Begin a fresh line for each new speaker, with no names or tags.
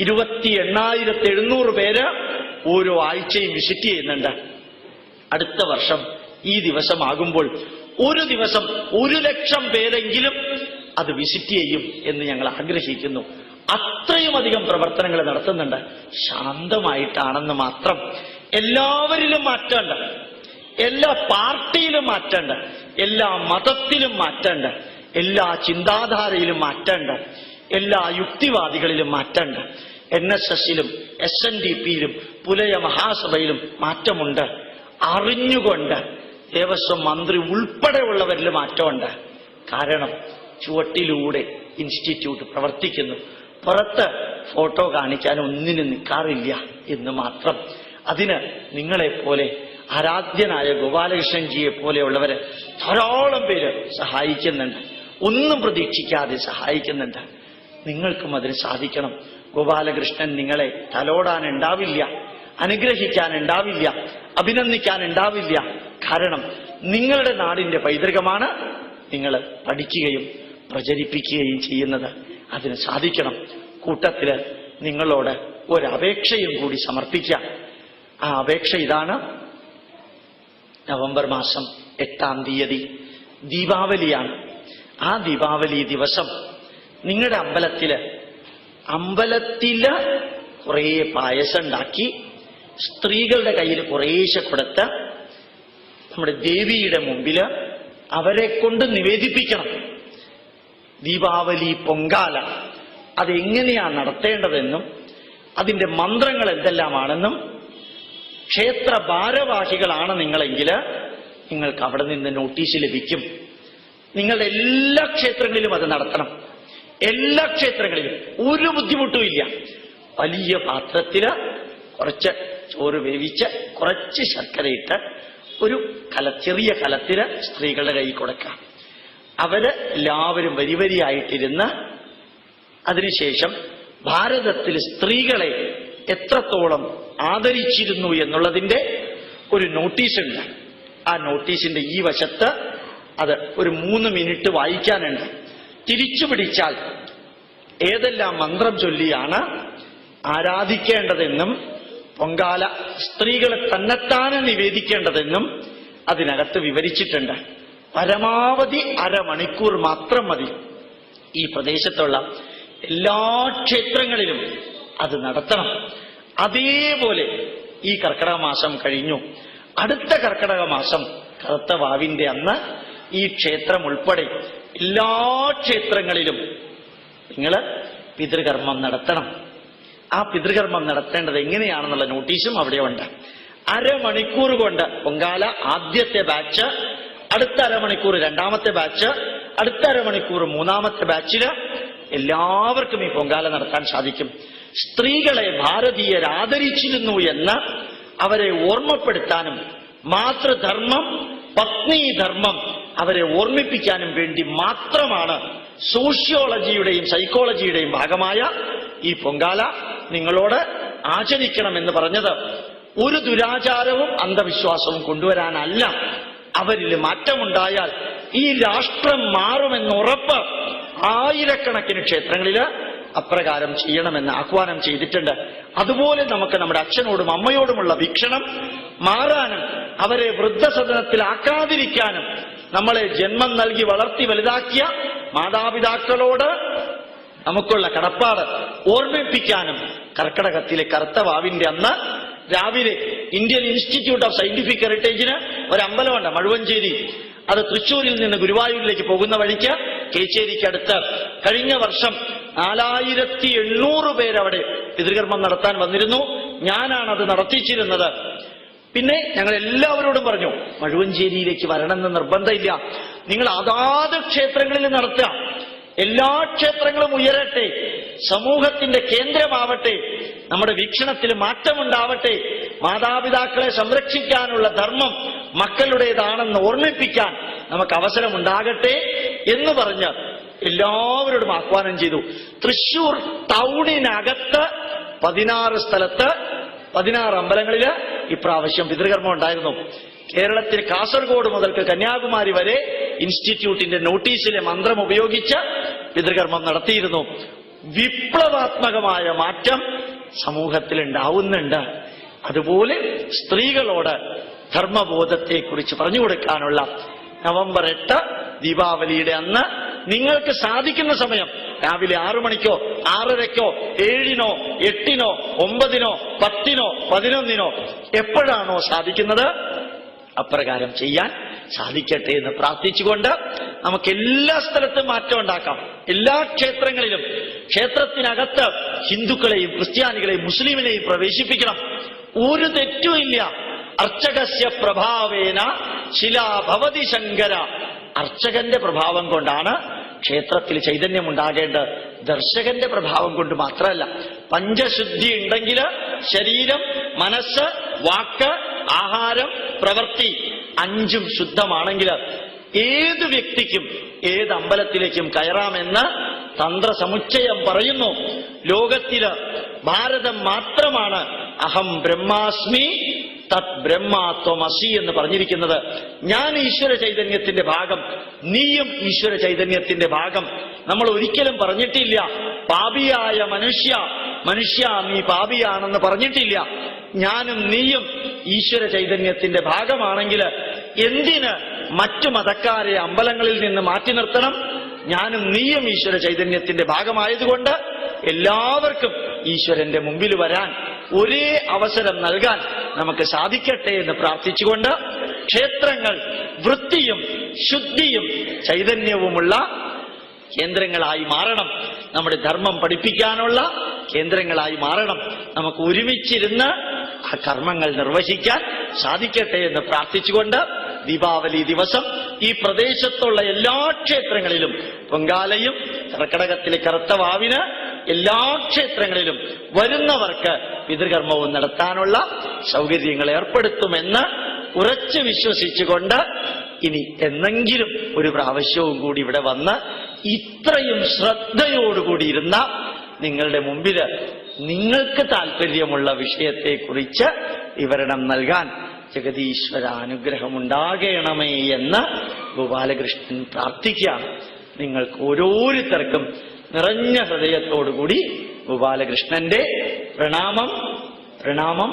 28,700 പേര് ഓരോ ആഴ്ചയും വിസിറ്റ് ചെയ്യുന്നുണ്ട്. അടുത്ത വർഷം ഈ ദിവസമാകുമ്പോൾ ഒരു ദിവസം 1,00,000 പേരെങ്കിലും അത് വിസിറ്റ് ചെയ്യും എന്ന് ഞങ്ങൾ ആഗ്രഹിക്കുന്നു. അത്രയും അധികം പ്രവർത്തനങ്ങൾ നടത്തുന്നുണ്ട്. ശാന്തമായിട്ടാണെന്ന് മാത്രം. എല്ലാവരിലും മാറ്റേണ്ട, എല്ലാ പാർട്ടിയിലും മാറ്റേണ്ട, എല്ലാ മതത്തിലും മാറ്റേണ്ട, എല്ലാ ചിന്താധാരയിലും മാറ്റേണ്ട, എല്ലാ യുക്തിവാദികളിലും മാറ്റേണ്ട. NSSലും SNDPയിലും പുലയ മഹാസഭയിലും മാറ്റമുണ്ട്. അറിഞ്ഞുകൊണ്ട് ദേവസ്വം മന്ത്രി ഉൾപ്പെടെയുള്ളവരിൽ മാറ്റമുണ്ട്. കാരണം ചുവട്ടിലൂടെ ഇൻസ്റ്റിറ്റ്യൂട്ട് പ്രവർത്തിക്കുന്നു. പുറത്ത് ഫോട്ടോ കാണിക്കാൻ ഒന്നിനും നിൽക്കാറില്ല എന്ന് മാത്രം. അതിന് നിങ്ങളെപ്പോലെ ആരാധ്യനായ ഗോപാലകൃഷ്ണൻജിയെ പോലെയുള്ളവര് ധാരാളം പേര് സഹായിക്കുന്നുണ്ട്. ഒന്നും പ്രതീക്ഷിക്കാതെ സഹായിക്കുന്നുണ്ട്. നിങ്ങൾക്കും അതിന് സാധിക്കണം. ഗോപാലകൃഷ്ണൻ നിങ്ങളെ തലോടാനുണ്ടാവില്ല, അനുഗ്രഹിക്കാനുണ്ടാവില്ല, അഭിനന്ദിക്കാനുണ്ടാവില്ല. കാരണം നിങ്ങളുടെ നാടിന്റെ പൈതൃകമാണ് നിങ്ങൾ പഠിക്കുകയും പ്രചരിപ്പിക്കുകയും ചെയ്യുന്നത്. അതിന് സാധിക്കണം. കൂട്ടത്തില് നിങ്ങളോട് ഒരപേക്ഷയും കൂടി സമർപ്പിക്കാം. ആ അപേക്ഷ ഇതാണ്. നവംബർ മാസം 8-ാം തീയതി ദീപാവലിയാണ്. ആ ദീപാവലി ദിവസം നിങ്ങളുടെ അമ്പലത്തില് കുറേ പായസം ഉണ്ടാക്കി സ്ത്രീകളുടെ കയ്യിൽ കുറേശ്ശെ കൊടുത്ത് നമ്മുടെ ദേവിയുടെ മുമ്പില് അവരെ കൊണ്ട് നിവേദിപ്പിക്കണം. ദീപാവലി പൊങ്കാല അതെങ്ങനെയാണ് നടത്തേണ്ടതെന്നും അതിന്റെ മന്ത്രങ്ങൾ എന്തെല്ലാമാണെന്നും ക്ഷേത്ര ഭാരവാഹികളാണ് നിങ്ങളെങ്കിൽ നിങ്ങൾക്ക് അവിടെ നിന്ന് നോട്ടീസ് ലഭിക്കും. നിങ്ങളുടെ എല്ലാ ക്ഷേത്രങ്ങളിലും അത് നടത്തണം. എല്ലാ ക്ഷേത്രങ്ങളിലും ഒരു ബുദ്ധിമുട്ടുമില്ല. വലിയ പാത്രത്തില് കുറച്ച് ചോറ് വേവിച്ച് കുറച്ച് ശർക്കരയിട്ട് ഒരു ചെറിയ കലത്തില് സ്ത്രീകളുടെ കൈ കൊടുക്കാം. അവര് എല്ലാവരും വരിവരിയായിട്ടിരുന്ന് അതിനുശേഷം ഭാരതത്തിൽ സ്ത്രീകളെ എത്രത്തോളം ആദരിച്ചിരുന്നു എന്നുള്ളതിന്റെ ഒരു നോട്ടീസുണ്ട്. ആ നോട്ടീസിന്റെ ഈ വശത്ത് അത് ഒരു 3 മിനിറ്റ് വായിക്കാനുണ്ട്. തിരിച്ചു പിടിച്ചാൽ ഏതെല്ലാം മന്ത്രം ചൊല്ലിയാണ് ആരാധിക്കേണ്ടതെന്നും പൊങ്കാല സ്ത്രീകളെ തന്നെത്താനെ നിവേദിക്കേണ്ടതെന്നും അതിനകത്ത് വിവരിച്ചിട്ടുണ്ട്. പരമാവധി അരമണിക്കൂർ മാത്രം മതി. ഈ പ്രദേശത്തുള്ള എല്ലാ ക്ഷേത്രങ്ങളിലും അത് നടത്തണം. അതേപോലെ ഈ കർക്കിടക മാസം കഴിഞ്ഞു. അടുത്ത കർക്കിടക മാസം കറുത്ത വാവിന്റെ അന്ന് ഈ ക്ഷേത്രം ഉൾപ്പെടെ എല്ലാ ക്ഷേത്രങ്ങളിലും നിങ്ങൾ പിതൃകർമ്മം നടത്തണം. ആ പിതൃകർമ്മം നടത്തേണ്ടത് എങ്ങനെയാണെന്നുള്ള നോട്ടീസും അവിടെയുണ്ട്. അരമണിക്കൂർ കൊണ്ട് പൊങ്കാല ആദ്യത്തെ ബാച്ച്, അടുത്ത അരമണിക്കൂർ രണ്ടാമത്തെ ബാച്ച്, അടുത്ത അരമണിക്കൂർ മൂന്നാമത്തെ ബാച്ചില് എല്ലാവർക്കും ഈ പൊങ്കാല നടത്താൻ സാധിക്കും. സ്ത്രീകളെ ഭാരതീയർ ആദരിച്ചിരുന്നു എന്ന് അവരെ ഓർമ്മപ്പെടുത്താനും മാതൃധർമ്മം പത്നീധർമ്മം അവരെ ഓർമ്മിപ്പിക്കാനും വേണ്ടി മാത്രമാണ് സോഷ്യോളജിയുടെയും സൈക്കോളജിയുടെയും ഭാഗമായ ഈ പൊങ്കാല നിങ്ങളോട് ആചരിക്കണമെന്ന് പറഞ്ഞത്. ഒരു ദുരാചാരവും അന്ധവിശ്വാസവും കൊണ്ടുവരാനല്ല. അവരിൽ മാറ്റമുണ്ടായാൽ ഈ രാഷ്ട്രം മാറുമെന്നുറപ്പ് ആയിരക്കണക്കിന് ക്ഷേത്രങ്ങളിൽ അപ്രകാരം ചെയ്യണമെന്ന് ആഹ്വാനം ചെയ്തിട്ടുണ്ട്. അതുപോലെ നമുക്ക് നമ്മുടെ അച്ഛനോടും അമ്മയോടുമുള്ള വീക്ഷണം മാറാനും അവരെ വൃദ്ധസദനത്തിലാക്കാതിരിക്കാനും നമ്മളെ ജന്മം നൽകി വളർത്തി വലുതാക്കിയ മാതാപിതാക്കളോട് നമുക്കുള്ള കടപ്പാട് ഓർമ്മിപ്പിക്കാനും കർക്കിടകത്തിലെ കറുത്ത വാവിന്റെ അന്ന് രാവിലെ ഇന്ത്യൻ ഇൻസ്റ്റിറ്റ്യൂട്ട് ഓഫ് സയന്റിഫിക് ഹെറിറ്റേജിന് ഒരു അമ്പലമുണ്ട് മഴുവഞ്ചേരി. അത് തൃശ്ശൂരിൽ നിന്ന് ഗുരുവായൂരിലേക്ക് പോകുന്ന വഴിക്ക് കേച്ചേരിക്കടുത്ത് കഴിഞ്ഞ വർഷം 4,800 പേരവിടെ പിതൃകർമ്മം നടത്താൻ വന്നിരുന്നു. ഞാനാണത് നടത്തിച്ചിരുന്നത്. പിന്നെ ഞങ്ങൾ എല്ലാവരോടും പറഞ്ഞു, മഴുവഞ്ചേരിയിലേക്ക് വരണമെന്ന് നിർബന്ധമില്ല, നിങ്ങൾ അതാത് ക്ഷേത്രങ്ങളിൽ നടത്തുക. എല്ലാ ക്ഷേത്രങ്ങളും ഉയരട്ടെ, സമൂഹത്തിന്റെ കേന്ദ്രമാവട്ടെ, നമ്മുടെ വീക്ഷണത്തിൽ മാറ്റമുണ്ടാവട്ടെ, മാതാപിതാക്കളെ സംരക്ഷിക്കാനുള്ള ധർമ്മം മക്കളുടേതാണെന്ന് ഓർമ്മിപ്പിക്കാൻ നമുക്ക് അവസരമുണ്ടാകട്ടെ എന്ന് പറഞ്ഞ് എല്ലാവരോടും ആഹ്വാനം ചെയ്തു. തൃശൂർ ടൗണിനകത്ത് 16 സ്ഥലത്ത് 16 അമ്പലങ്ങളില് ഇപ്രാവശ്യം പിതൃകർമ്മം ഉണ്ടായിരുന്നു. കേരളത്തിൽ കാസർഗോഡ് മുതൽക്ക് കന്യാകുമാരി വരെ ഇൻസ്റ്റിറ്റ്യൂട്ടിന്റെ നോട്ടീസിലെ മന്ത്രം ഉപയോഗിച്ച് പിതൃകർമ്മം നടത്തിയിരുന്നു. വിപ്ലവാത്മകമായ മാറ്റം സമൂഹത്തിൽ ഉണ്ടാവുന്നുണ്ട്. അതുപോലെ സ്ത്രീകളോട് ധർമ്മബോധത്തെക്കുറിച്ച് പറഞ്ഞു കൊടുക്കാനുള്ള നവംബർ 8 ദീപാവലിയുടെ അന്ന് നിങ്ങൾക്ക് സാധിക്കുന്ന സമയം രാവിലെ 6 മണിക്കോ 6:30-ക്കോ 7-നോ 8-നോ 9-നോ 10-നോ 11-നോ എപ്പോഴാണോ സാധിക്കുന്നത് അപ്രകാരം ചെയ്യാൻ സാധിക്കട്ടെ എന്ന് പ്രാർത്ഥിച്ചുകൊണ്ട് നമുക്ക് എല്ലാ സ്ഥലത്തും മാറ്റം ഉണ്ടാക്കാം. എല്ലാ ക്ഷേത്രങ്ങളിലും ക്ഷേത്രത്തിനകത്ത് ഹിന്ദുക്കളെയും ക്രിസ്ത്യാനികളെയും മുസ്ലിമിനെയും പ്രവേശിപ്പിക്കണം. ഒരു തെറ്റുമില്ല. അർച്ചകസ്യ പ്രഭാവേന ശിലാഭവതി ശങ്കര. അർച്ചകന്റെ പ്രഭാവം കൊണ്ടാണ് ക്ഷേത്രത്തിൽ ചൈതന്യം ഉണ്ടാകേണ്ടത്. ദർശകന്റെ പ്രഭാവം കൊണ്ട് മാത്രമല്ല. പഞ്ചശുദ്ധി ഉണ്ടെങ്കിൽ ശരീരം, മനസ്സ്, വാക്ക്, ആഹാരം, പ്രവൃത്തി 5ഉം ശുദ്ധമാണെങ്കിൽ ഏത് വ്യക്തിക്കും ഏത് അമ്പലത്തിലേക്കും കയറാമെന്ന് തന്ത്രസമുച്ചയം പറയുന്നു. ലോകത്തില് ഭാരതം മാത്രമാണ് അഹം ബ്രഹ്മാസ്മി തത് ബ്രഹ്മാത്വമസി എന്ന് പറഞ്ഞിരിക്കുന്നത്. ഞാൻ ഈശ്വര ചൈതന്യത്തിന്റെ ഭാഗം, നീയും ഈശ്വര ചൈതന്യത്തിന്റെ ഭാഗം. നമ്മൾ ഒരിക്കലും പറഞ്ഞിട്ടില്ല പാപിയായ മനുഷ്യ നീ പാപിയാണെന്ന് പറഞ്ഞിട്ടില്ല. ഞാനും നീയും ഈശ്വര ചൈതന്യത്തിന്റെ ഭാഗമാണെങ്കിൽ എന്തിന് മറ്റു മതക്കാരെ അമ്പലങ്ങളിൽ നിന്ന് മാറ്റി നിർത്തണം? ഞാനും നീയും ഈശ്വര ചൈതന്യത്തിന്റെ ഭാഗമായതുകൊണ്ട് എല്ലാവർക്കും ഈശ്വരന്റെ മുമ്പിൽ വരാൻ ഒരേ അവസരം നൽകാൻ നമുക്ക് സാധിക്കട്ടെ എന്ന് പ്രാർത്ഥിച്ചുകൊണ്ട് ക്ഷേത്രങ്ങൾ വൃത്തിയും ശുദ്ധിയും ചൈതന്യവുമുള്ള കേന്ദ്രങ്ങളായി മാറണം. നമ്മുടെ ധർമ്മം പഠിപ്പിക്കാനുള്ള കേന്ദ്രങ്ങളായി മാറണം. നമുക്ക് ഒരുമിച്ചിരുന്ന് ആ കർമ്മങ്ങൾ നിർവഹിക്കാൻ സാധിക്കട്ടെ എന്ന് പ്രാർത്ഥിച്ചുകൊണ്ട് ദീപാവലി ദിവസം ഈ പ്രദേശത്തുള്ള എല്ലാ ക്ഷേത്രങ്ങളിലും പൊങ്കാലയും കർക്കടകത്തിലെ കറുത്ത വാവിന് എല്ലാ ക്ഷേത്രങ്ങളിലും വരുന്നവർക്ക് പിതൃകർമ്മവും നടത്താനുള്ള സൗകര്യങ്ങൾ ഏർപ്പെടുത്തുമെന്ന് ഉറച്ചു വിശ്വസിച്ചുകൊണ്ട് ഇനി എന്നെങ്കിലും ഒരു പ്രാവശ്യവും കൂടി ഇവിടെ വന്ന് ഇത്രയും ശ്രദ്ധയോടുകൂടിയിരുന്ന നിങ്ങളുടെ മുമ്പിൽ നിങ്ങൾക്ക് താല്പര്യമുള്ള വിഷയത്തെക്കുറിച്ച് വിവരണം നൽകാൻ ജഗദീശ്വര അനുഗ്രഹമുണ്ടാകണമേ എന്ന് ഗോപാലകൃഷ്ണൻ പ്രാർത്ഥിക്കുകയാണ്. നിങ്ങൾക്ക് ഓരോരുത്തർക്കും നിറഞ്ഞ ഹൃദയത്തോടുകൂടി ഗോപാലകൃഷ്ണന്റെ പ്രണാമം